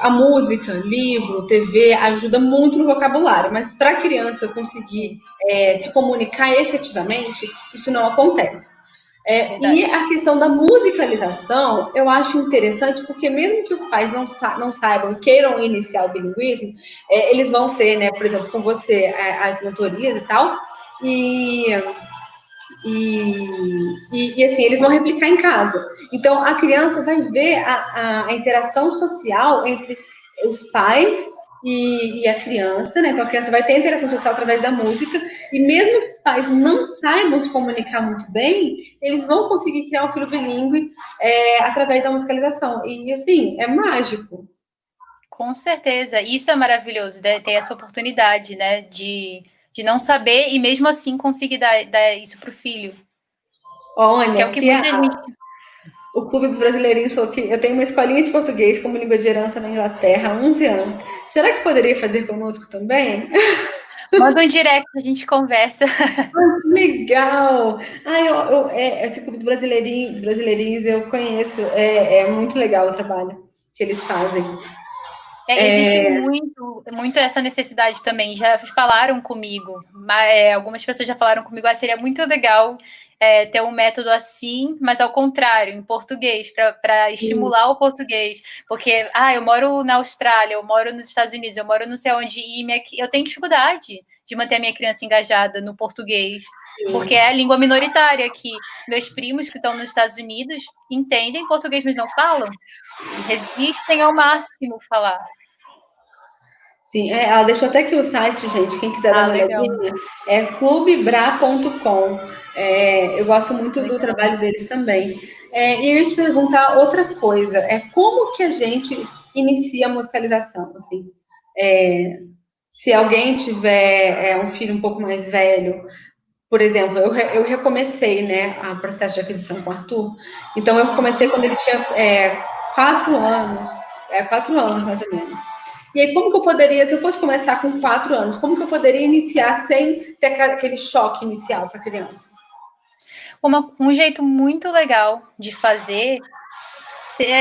A música, livro, TV, ajuda muito no vocabulário, mas para a criança conseguir se comunicar efetivamente, isso não acontece. E a questão da musicalização, eu acho interessante, porque mesmo que os pais não saibam, queiram iniciar o bilinguismo, eles vão ter, né, por exemplo, com você, as mentorias e tal, e assim, eles vão replicar em casa. Então, a criança vai ver a interação social entre os pais e a criança, né? Então, a criança vai ter interação social através da música, e mesmo que os pais não saibam se comunicar muito bem, eles vão conseguir criar um filho bilíngue através da musicalização. E, assim, é mágico. Com certeza. Isso é maravilhoso, ter essa oportunidade, né? De não saber e mesmo assim conseguir dar isso para o filho. Olha, que é o que muita gente... O Clube dos Brasileirinhos falou que eu tenho uma escolinha de português como língua de herança na Inglaterra há 11 anos. Será que poderia fazer conosco também? Manda um direct, a gente conversa. Legal! Esse Clube dos Brasileirinhos eu conheço. É muito legal o trabalho que eles fazem. Existe muito essa necessidade também. Já falaram comigo, algumas pessoas já falaram comigo, seria muito legal ter um método assim, mas ao contrário, em português, para estimular o português. Porque, eu moro na Austrália, eu moro nos Estados Unidos, eu moro não sei onde, e eu tenho dificuldade de manter a minha criança engajada no português, porque é a língua minoritária aqui. Meus primos que estão nos Estados Unidos entendem português, mas não falam. E resistem ao máximo falar. Sim, ela deixou até aqui o site, gente, quem quiser dar uma olhadinha, é clubebra.com. Eu gosto muito do trabalho deles também. E eu ia te perguntar outra coisa, como que a gente inicia a musicalização, assim? Se alguém tiver um filho um pouco mais velho, por exemplo, eu recomecei, né, o processo de aquisição com o Arthur, então eu comecei quando ele tinha 4 anos, 4 anos mais ou menos. E aí, como que eu poderia, se eu fosse começar com 4 anos, como que eu poderia iniciar sem ter aquele choque inicial para a criança? Um jeito muito legal de fazer,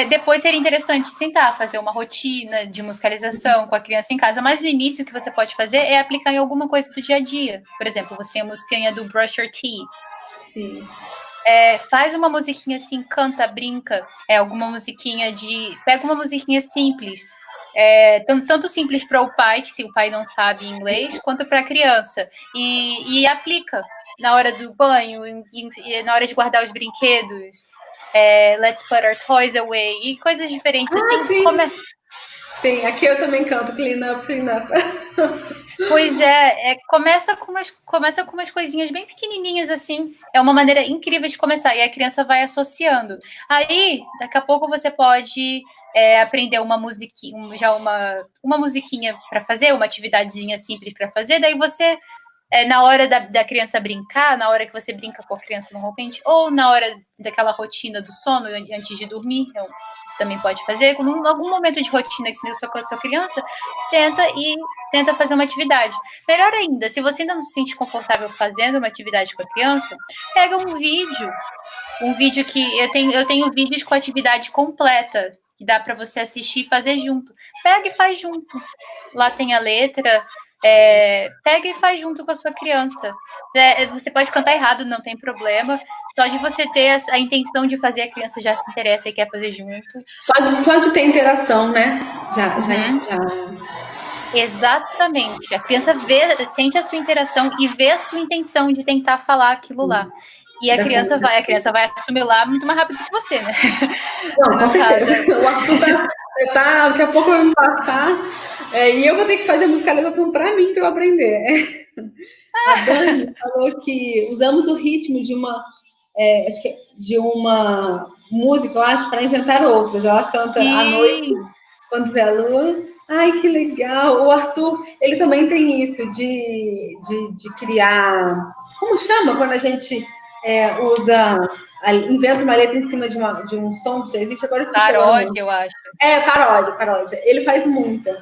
depois seria interessante sentar, fazer uma rotina de musicalização com a criança em casa, mas no início o que você pode fazer é aplicar em alguma coisa do dia a dia. Por exemplo, você tem a musiquinha do Brush Your Teeth. Sim. Faz uma musiquinha assim, canta, brinca, alguma musiquinha pega uma musiquinha simples, tanto simples para o pai, que se o pai não sabe inglês, quanto para a criança, e aplica na hora do banho, na hora de guardar os brinquedos, Let's Put Our Toys Away, e coisas diferentes assim. Sim. Sim, aqui eu também canto Clean Up, Clean Up. Pois começa com umas coisinhas bem pequenininhas assim. É uma maneira incrível de começar. E a criança vai associando. Aí, daqui a pouco você pode aprender uma musiquinha, uma musiquinha para fazer, uma atividadezinha simples para fazer. Daí você, na hora da criança brincar, na hora que você brinca com a criança normalmente, ou na hora daquela rotina do sono, antes de dormir, você também pode fazer. Em algum momento de rotina que você deu com a sua criança, senta e tenta fazer uma atividade. Melhor ainda, se você ainda não se sente confortável fazendo uma atividade com a criança, pega um vídeo que eu tenho vídeos com atividade completa, que dá para você assistir e fazer junto. Pega e faz junto. Lá tem a letra, pega e faz junto com a sua criança. Você pode cantar errado, não tem problema. Só de você ter a intenção de fazer, a criança já se interessa e quer fazer junto. Só de ter interação, né? Já. Exatamente. A criança sente a sua interação e vê a sua intenção de tentar falar aquilo lá. E a criança vai assimilar muito mais rápido que você, né? Não, com certeza. O Arthur daqui a pouco vai me passar e eu vou ter que fazer a musicalização para mim para eu aprender. A Dani falou que usamos o ritmo de uma música, eu acho, para inventar outras. Ela canta à noite, quando vê a lua. Ai, que legal! O Arthur, ele também tem isso de criar. Como chama quando a gente inventa uma letra em cima de um som que já existe? Agora eu esqueci. Paródia, eu acho. Paródia. Ele faz muita.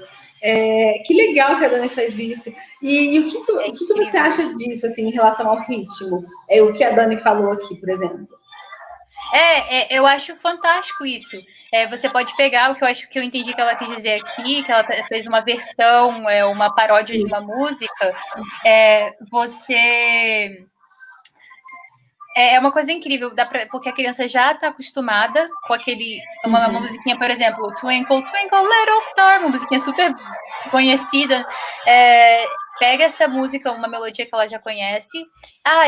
Que legal que a Dani faz isso. E o que você acha disso, assim, em relação ao ritmo? O que a Dani falou aqui, por exemplo. Eu acho fantástico isso. Você pode pegar o que eu entendi que ela quis dizer aqui, que ela fez uma versão, uma paródia de uma música. É uma coisa incrível, porque a criança já está acostumada com uma musiquinha, por exemplo, Twinkle, Twinkle, Little Star, uma musiquinha super conhecida. Pega essa música, uma melodia que ela já conhece.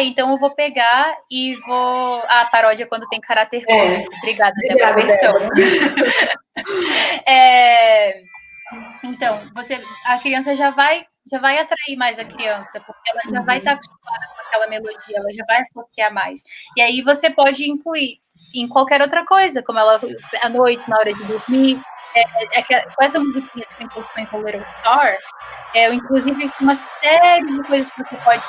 Então eu vou pegar e vou... A paródia quando tem caráter cômico. Obrigada, Débora, versão. Então, a criança já vai atrair mais a criança, porque ela já vai estar acostumada com aquela melodia, ela já vai associar mais. E aí você pode incluir em qualquer outra coisa, como ela à noite, na hora de dormir. Com essa musiquinha de Twinkle Twinkle Little Star, inclusive uma série de coisas que você pode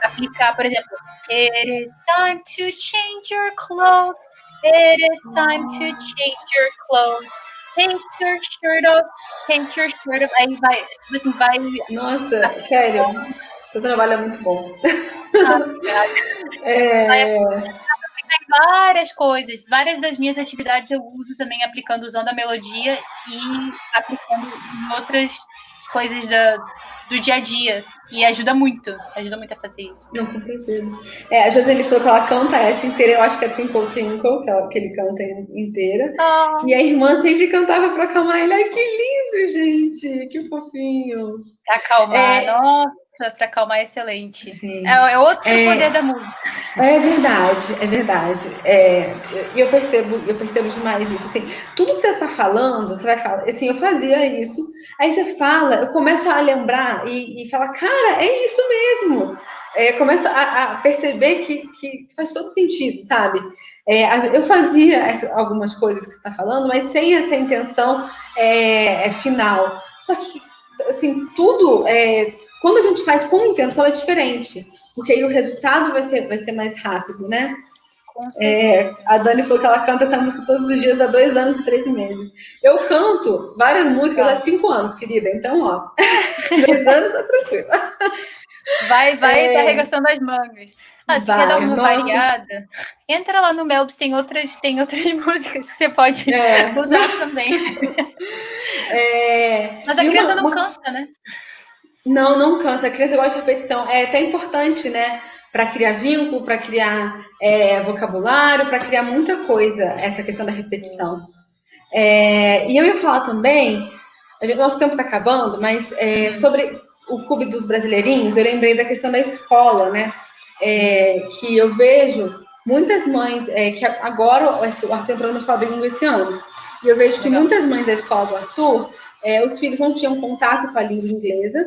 aplicar, por exemplo, It is time to change your clothes. It is time to change your clothes. Take your shirt off, take your shirt off. Aí vai, tipo assim, vai... Nossa, sério, seu trabalho é muito bom. Vai aplicar em várias coisas. Várias das minhas atividades eu uso também usando a melodia e aplicando em coisas do dia a dia. E ajuda muito a fazer isso. Não, com certeza. A Joseli falou que ela canta essa inteira, eu acho que é Twinkle Twinkle, que ele canta inteira. Oh. E a irmã sempre cantava pra acalmar ele. Ai, que lindo, gente! Que fofinho. Pra acalmar, nossa, pra acalmar é excelente. Sim. É outro poder da música. É verdade. Eu percebo demais isso. Assim, tudo que você tá falando, você vai falar. Assim, eu fazia isso. Aí você fala, eu começo a lembrar e falar, cara, é isso mesmo. Começo a perceber que faz todo sentido, sabe? Eu fazia algumas coisas que você está falando, mas sem essa intenção final. Só que, assim, tudo, quando a gente faz com intenção, é diferente. Porque aí o resultado vai ser mais rápido, né? A Dani falou que ela canta essa música todos os dias há 2 anos e 13 meses. Eu canto várias músicas há 5 anos, querida. Então, ó, 2 anos tá tranquilo. Vai tá arregaçando as mangas. Se quer dar uma variada, entra lá no Melbs, tem outras músicas que você pode usar também. Mas a criança não cansa, né? Não cansa. A criança gosta de repetição. É até importante, né? Para criar vínculo, para criar vocabulário, para criar muita coisa, essa questão da repetição. E eu ia falar também, nosso tempo está acabando, mas sobre o Clube dos Brasileirinhos, eu lembrei da questão da escola, né? Que eu vejo muitas mães, que agora o Arthur entrou na escola bilíngue esse ano, e eu vejo que muitas mães da escola do Arthur, os filhos não tinham contato com a língua inglesa,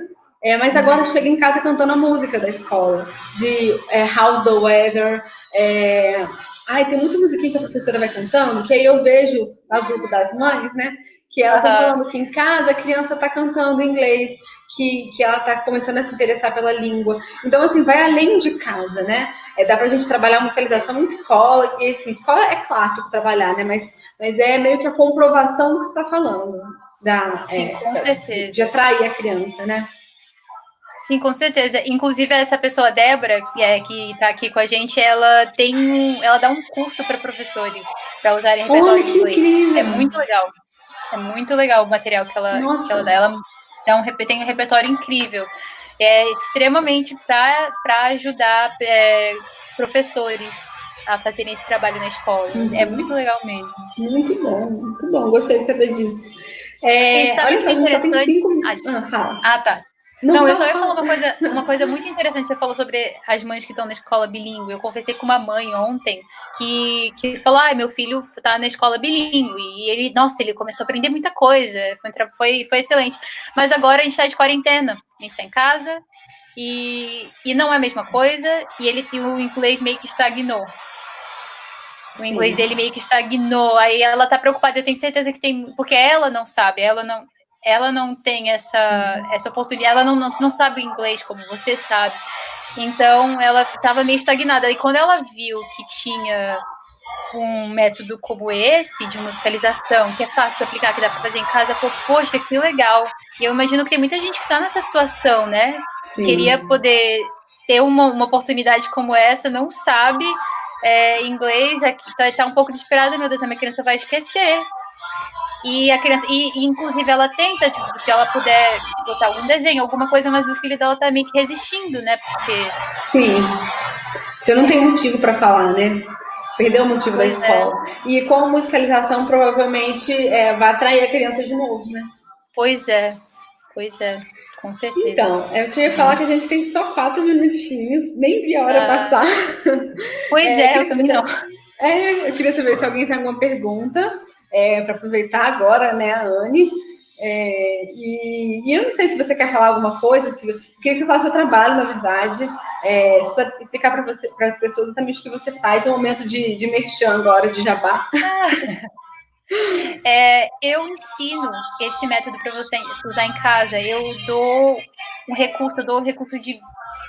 mas agora chega em casa cantando a música da escola, de How's the Weather, tem muita musiquinha que a professora vai cantando, que aí eu vejo no grupo das mães, né, que elas estão falando que em casa a criança está cantando inglês, que ela está começando a se interessar pela língua. Então, assim, vai além de casa, né? Dá pra gente trabalhar musicalização em escola, e assim, escola é clássico trabalhar, né? Mas é meio que a comprovação do que você está falando. Sim, com certeza. De atrair a criança, né? Sim, com certeza. Inclusive, essa pessoa, Débora, que está aqui com a gente, ela dá um curso para professores, para usarem repertório em inglês. Incrível. É muito legal. É muito legal o material que ela dá. Ela tem um repertório incrível. É extremamente para ajudar professores a fazerem esse trabalho na escola. É muito legal mesmo. Muito bom. Gostei de saber disso. Olha só, a gente só tem 5 minutos. Tá. Não, eu só ia falar uma coisa muito interessante. Você falou sobre as mães que estão na escola bilíngue. Eu conversei com uma mãe ontem que falou: meu filho está na escola bilíngue. E ele começou a aprender muita coisa. Foi excelente. Mas agora a gente está de quarentena. A gente está em casa e não é a mesma coisa. E o inglês meio que estagnou. O inglês dele meio que estagnou. Aí ela tá preocupada. Eu tenho certeza que tem... Porque ela não sabe. Ela não tem essa oportunidade, ela não sabe inglês como você sabe. Então, ela estava meio estagnada. E quando ela viu que tinha um método como esse, de musicalização, que é fácil de aplicar, que dá para fazer em casa, poxa, que legal. E eu imagino que tem muita gente que está nessa situação, né? Sim. Queria poder ter uma oportunidade como essa, não sabe inglês, está um pouco desesperada, meu Deus, a minha criança vai esquecer. E a criança, inclusive ela tenta, se ela puder botar algum desenho, alguma coisa, mas o filho dela tá meio que resistindo, né? Sim, eu não tenho motivo para falar, né? Perdeu o motivo da escola. E com a musicalização, provavelmente, vai atrair a criança de novo, né? Pois é, com certeza. Então, eu queria falar que a gente tem só 4 minutinhos, nem vi a hora passar. Pois eu também não. Eu queria saber se alguém tem alguma pergunta. Para aproveitar agora, né, a Anne. E eu não sei se você quer falar alguma coisa, queria que você falasse o seu trabalho, na verdade, explicar para as pessoas exatamente o que você faz. É o momento de merchan agora, de jabá. Eu ensino esse método para você usar em casa. Eu dou um recurso de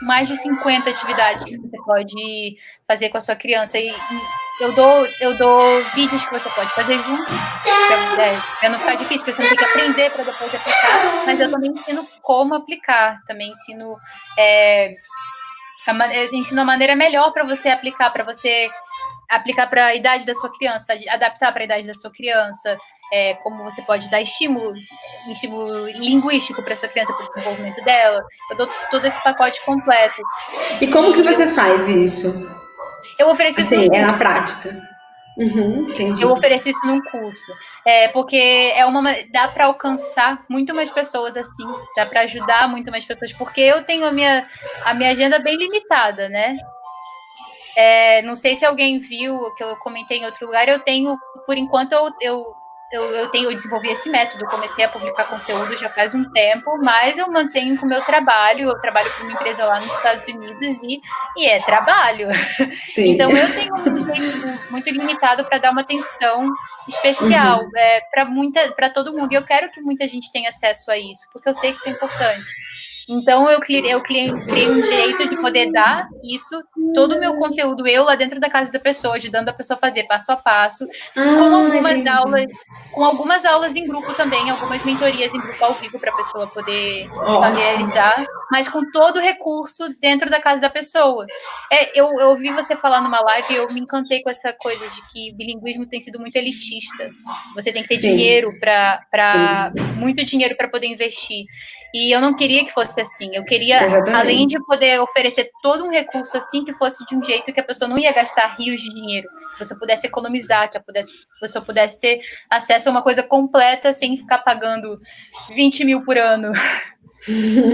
mais de 50 atividades que você pode fazer com a sua criança. E eu dou vídeos que você pode fazer junto, para não ficar difícil, para você não ter que aprender para depois aplicar. Mas eu também ensino como aplicar. Também ensino a maneira melhor para você aplicar, para você aplicar para a idade da sua criança, adaptar para a idade da sua criança, como você pode dar estímulo linguístico para sua criança, para o desenvolvimento dela. Eu dou todo esse pacote completo. E como que você faz isso? Eu ofereço isso assim, na prática. Entendi. Eu ofereço isso num curso. Porque dá para alcançar muito mais pessoas assim, dá para ajudar muito mais pessoas, porque eu tenho a minha agenda bem limitada, né? Não sei se alguém viu o que eu comentei em outro lugar, eu tenho, por enquanto, eu desenvolvi esse método, comecei a publicar conteúdo já faz um tempo, mas eu mantenho com o meu trabalho, eu trabalho para uma empresa lá nos Estados Unidos e é trabalho. Sim. Então eu tenho um jeito muito limitado para dar uma atenção especial para todo mundo, e eu quero que muita gente tenha acesso a isso, porque eu sei que isso é importante. Então, eu criei um jeito de poder dar isso, todo o meu conteúdo, eu lá dentro da casa da pessoa, ajudando a pessoa a fazer passo a passo, com algumas aulas em grupo também, algumas mentorias em grupo ao vivo para a pessoa poder familiarizar, mas com todo o recurso dentro da casa da pessoa. Eu ouvi você falar numa live e eu me encantei com essa coisa de que bilinguismo tem sido muito elitista. Você tem que ter dinheiro muito dinheiro para poder investir. E eu não queria que fosse assim. Eu queria, além de poder oferecer todo um recurso assim, que fosse de um jeito que a pessoa não ia gastar rios de dinheiro, que você pudesse economizar, que a pessoa pudesse ter acesso a uma coisa completa sem ficar pagando 20 mil por ano.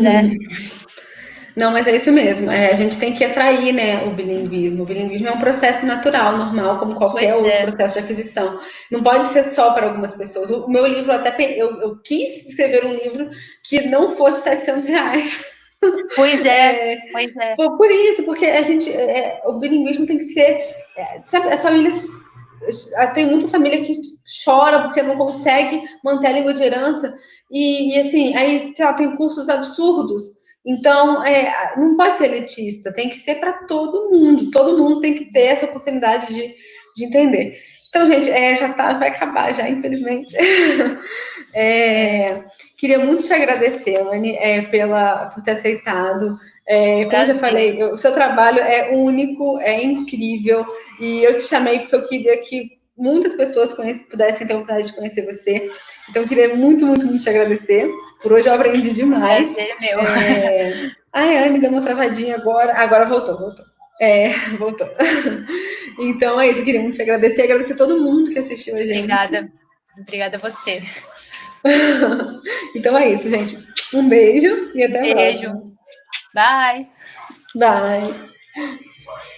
Né? Não, mas é isso mesmo. A gente tem que atrair, né, o bilinguismo. O bilinguismo é um processo natural, normal, como qualquer outro processo de aquisição. Não pode ser só para algumas pessoas. O meu livro, eu quis escrever um livro que não fosse R$700. Pois é. Por isso, porque o bilinguismo tem que ser... sabe, as famílias... Tem muita família que chora porque não consegue manter a língua de herança. E assim, aí tem cursos absurdos. Então, não pode ser elitista, tem que ser para todo mundo tem que ter essa oportunidade de entender. Então, gente, vai acabar já, infelizmente. Queria muito te agradecer, Anne, por ter aceitado. Como eu já falei, o seu trabalho é único, é incrível, e eu te chamei porque eu queria que muitas pessoas pudessem ter a oportunidade de conhecer você. Então, eu queria muito, muito, muito te agradecer. Por hoje eu aprendi demais. Prazer meu. Ai, me deu uma travadinha agora. Agora voltou. Voltou. Então, é isso. Eu queria muito te agradecer. Agradecer a todo mundo que assistiu a gente. Obrigada a você. Então, é isso, gente. Um beijo e até a próxima. Bye. Bye.